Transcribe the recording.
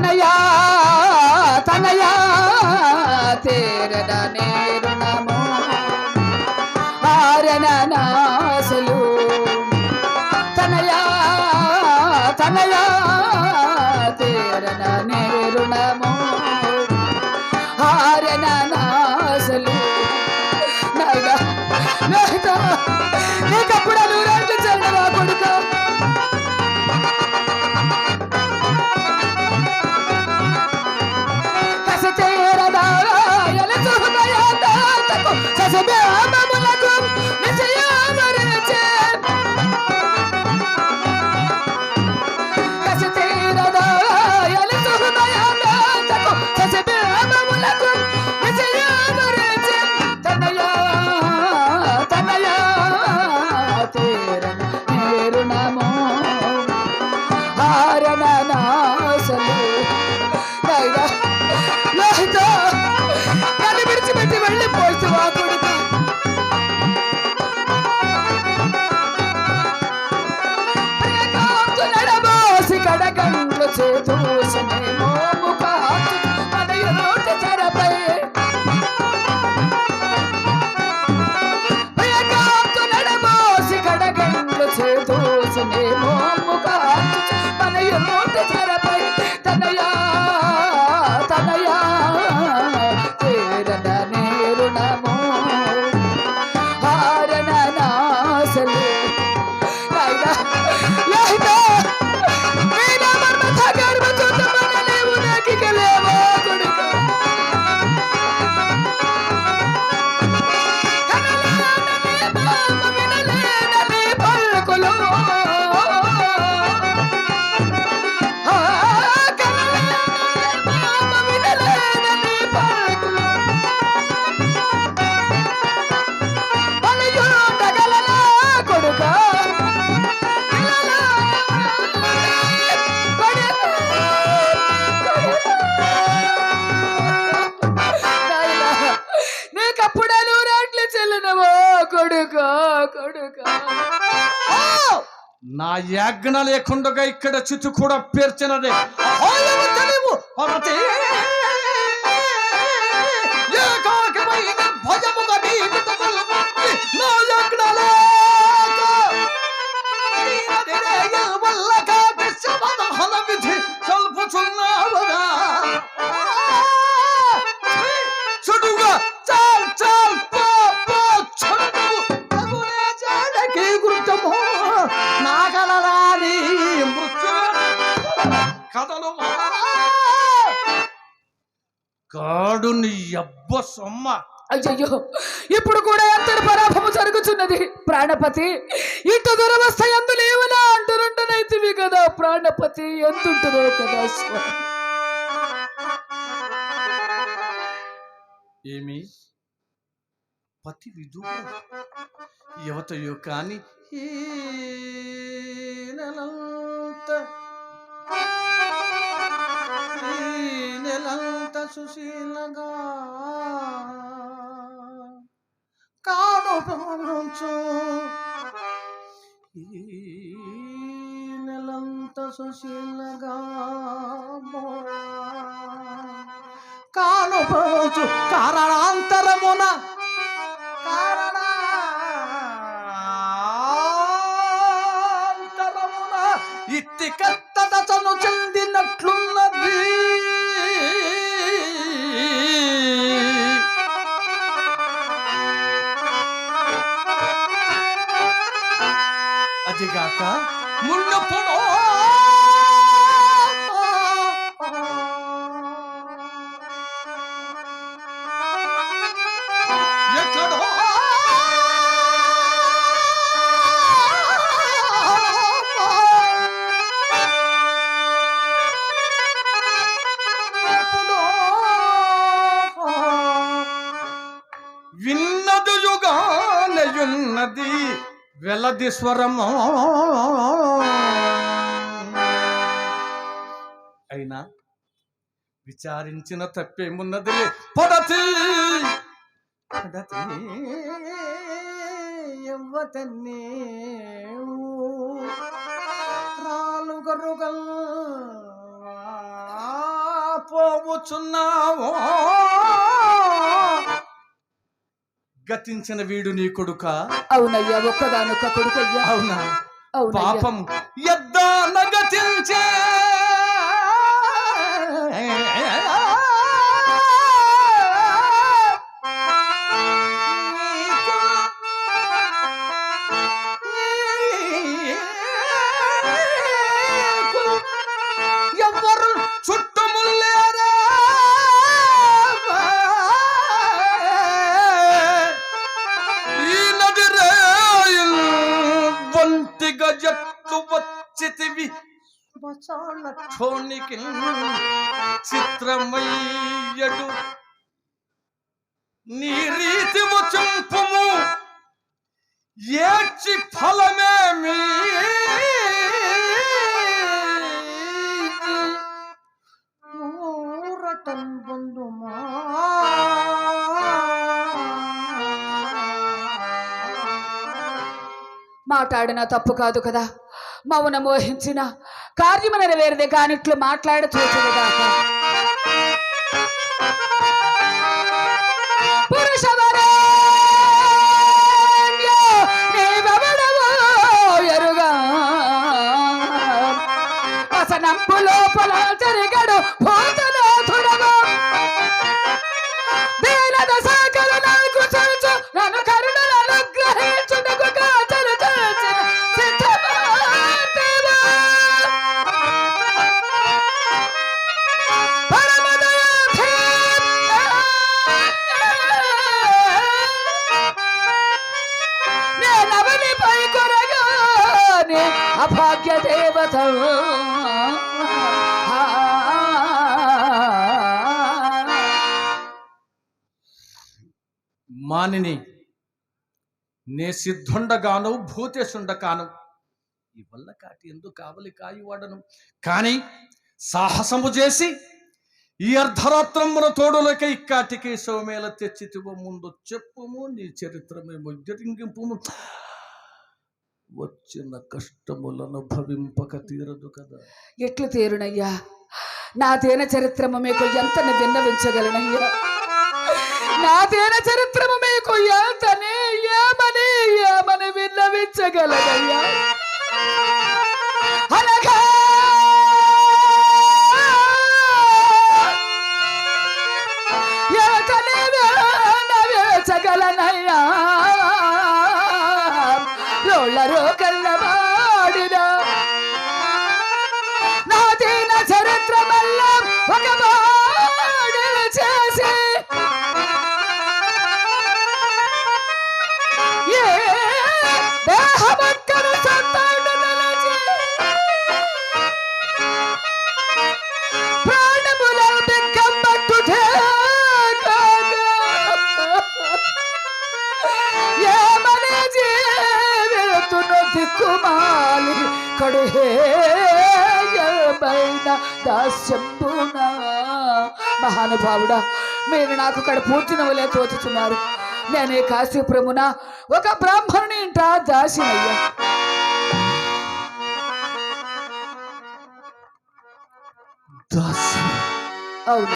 తనయా తనయా తీరదనే రుణము ఆరణ నాసులు తనయా తనయా తీరదనే రుణము ఆరణ నాసులు నాయనా నాయనా నీకప్పుడు నూరేళ్ళు చెల్లవా కొడుక నా యాజ్ఞ లేకుండా ఇక్కడ చుట్టూ కూడా పేర్చినదే కాడు నీ అబ్బ సొమ్మ. అయ్యయ్యో ఇప్పుడు కూడా ఎంతటి పరాభము జరుగుతున్నది ప్రాణపతి. ఇంత దురవస్థ ఎందు లేవనా అంటున్నైతివి కదా ప్రాణపతి, ఎంతుంటుందో కదా స్వామి. ఏమి పతి విధు యువతయో కాని నెలంత సుశీలగా కానుచు నెలంత సుశీలగా కానుచు కారణాంతరమున ఇట్టి కత్తతను చెందినట్లున్నది. అదిగాక మున్నప్పుడు ఎక్కడో విన్నదు యుగానయున్నది వెలది స్వరము. అయినా విచారించిన తప్పేమున్నది పడతి పడతి ఎవ్వతన్నే రాలుగరుగల్ పోవుచున్నావో గతించిన వీడు నీ కొడుక? అవునయ్యా, ఒక్కగానొక్క కొడుకయ్యా. అవునా? అవునయ్యా. పాపం ఎద్దాన గతించే ఎవ్వరు చుట్టములేరా ఈ నది రేయుల్ వంటిగా ఎట్లు వచ్చితివి క్షోణికి చిత్రమయ్యడు నీ రీతి చంపుము ఏడ్చి ఫలమేమి ఊరటం బంధుమా మాట్లాడిన తప్పు కాదు కదా, మౌన మోహించిన కార్యము నెరవేరదే కానిట్లు మాట్లాడ చూచదుగాక. పురుషవరేణ్య నీవెవడవో ఎరుగా వసనంపు లోపల జరిగడు భూతనాథుడవో దీనద సాగర నాకు చల్చు నన్ను కరుణను అనుగ్రహించుటకు కాచలు చల్చిన సిద్ధమాతేవా పరమదయాధీన నేనవనిపై కొరగానే అభాగ్య దేవత మానిని నే సిద్ధుండగాను భూతేశుండకాను ఈ వల్ల కాటి ఎందుకు కావలి కాయువాడను కానీ సాహసము చేసి ఈ అర్ధరాత్రమున తోడులకై ఇక్కాటికి సోమేల తెచ్చితివో ముందు చెప్పుము నీ చరిత్రమేమో జరింగింపుము వచ్చిన కష్టములను భవింపక తీరదు కదా. ఎట్లు తీరునయ్యా, నా తేన చరిత్రము మీకు ఎంత విన్నవించగలనయ్యా, నా తేన చరిత్రము మీకు ఎంతనే ఏమని విన్నవించగలనయ్యా. అనగా ఎంతనే విన్నవించగలనయ్యా. రోళ్ళరో కల్లవాడినా నా తేన చరిత్రమల్ల ఒక బాడలు చేసి ఏ దేహమక్కను సత్తాడు నిలిచి ప్రాణముల బిగ్గమ్మట్టుటే ఏమని జీవితును దిక్కుమాలి కడుహేయమైన దాస్యంబున. మహానుభావుడా, మీరు నాకు ఇక్కడ పూర్తినవలే తోచుతున్నారు. నేనే కాశీపురమున ఒక బ్రాహ్మణుని ఇంట దాసినయ్యా. దాసి అవును.